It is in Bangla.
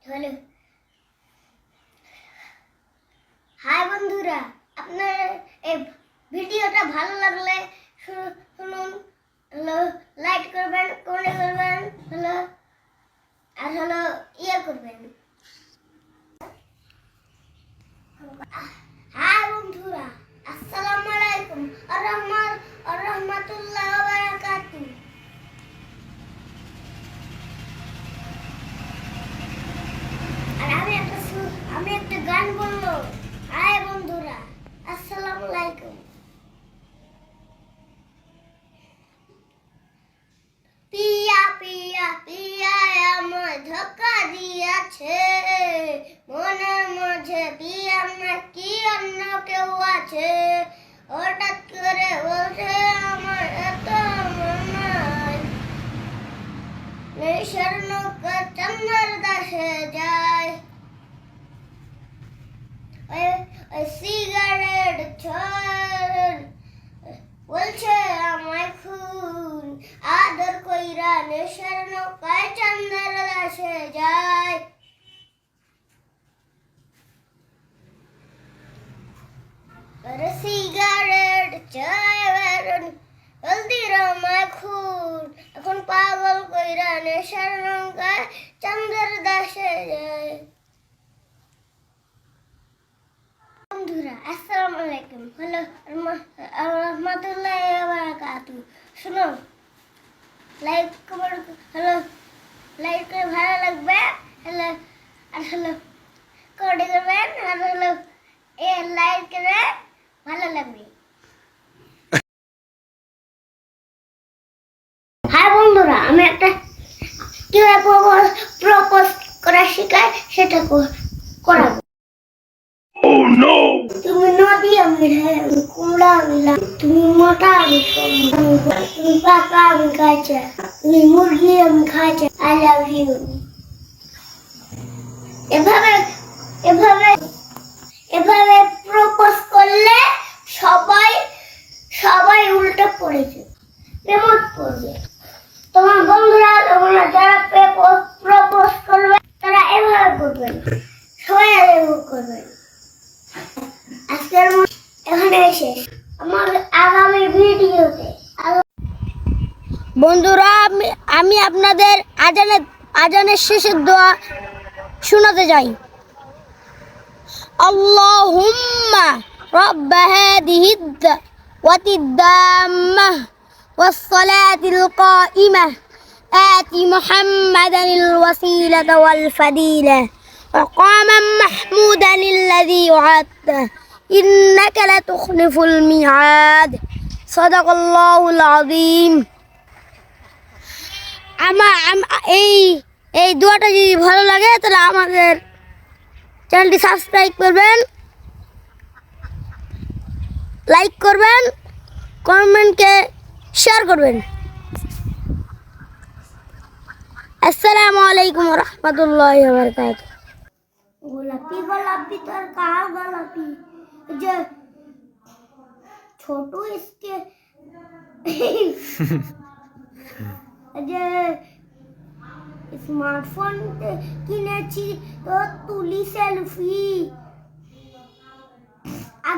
হ্যালো হাই বন্ধুরা, আপনার এই ভিডিওটা ভালো লাগলে শুনুন, হ্যালো লাইক করবেন, কমেন্ট করবেন, হ্যালো আর হ্যালো করবেন। হাই বন্ধুরা, আসসালামু আলাইকুম আর রাহমাতুল্লাহি ওয়া বারাকাতুহু। আর আমি একটা গান বলবো। হাই বন্ধুরা, আসসালামু আলাইকুম। পিয়া পিয়া পিয়া আমায় ধোঁকা দিয়েছে, মনের মাঝে পিয়া নাকি অন্য কেউ আছে। হঠাৎ করে বলছে আমার এত মনায়, নেশার নৌকা চন্দ্রের দেশে যায়। ওই সিগারেট বলছে আমায় খুন, আদর কইরা নেশার নৌকায় চন্দ্রের দেশে যায়। সিগারেট চায় হলদির আমায় খুন, এখন পাগল কইরা নেশার নৌকায় চন্দ্রের দেশে যায়। বন্ধুরা আসসালামু আলাইকুম, হ্যালো রাহমাতুল্লাহি ওয়া বারাকাতুহু। শুনো, লাইক কমেন্ট, হ্যালো লাইক করে ভালো লাগবে, হ্যালো আর হ্যালো কমেন্ট করবেন, আর হ্যালো লাইক করে ভালো লাগবে। হ্যাঁ বন্ধুরা, আমি একটা কিভাবে প্রপোজ করা শেখাই সেটা করাবো। তুমি নদী আমি কুমড়া আমি, তুমি মোটা আমি তুমি পাকা আমি কাঁচা, তুমি মুরগি আমি খাঁচা। I love you. এভাবে এভাবে এভাবে প্রপোজ করলে সবাই সবাই উল্টো পড়েছে, প্রেমত পড়বে। তোমার বন্ধুরা তোমরা যারা প্রপোজ করবে তারা এভাবে করবেন, সবাই এভাবে করবেন। আজকের এখানে শেষ, আমার আগামী ভিডিওতে। বন্ধুরা আমি আপনাদের আজানের শেষের দোয়া শোনাতে যাই। আল্লাহুম্মা রাব্ব হাদিহি দাওয়াতিদ দাম্মাহ ওয়াস সালাতিল কাইমাহ আতি মুহাম্মাদানিল ওয়াসিলাতা ওয়াল ফাদিলা وقاما محمودا الذي وعدته إنك لتخلف الميعاد صدق الله العظيم। এই দোয়াটা যদি ভালো লাগে তাহলে আমাদের চ্যানেলটি সাবস্ক্রাইব করবেন, লাইক করবেন, কমেন্টকে শেয়ার করবেন। আসসালামু আলাইকুম ওয়া রাহমাতুল্লাহি ওয়া বারাকাতুহু। গোলাপি গোলাপি তোর কার গোলাপি, যে ছোট इसके যে স্মার্টফোন কিনেছি তো তুলি সেলফি। আর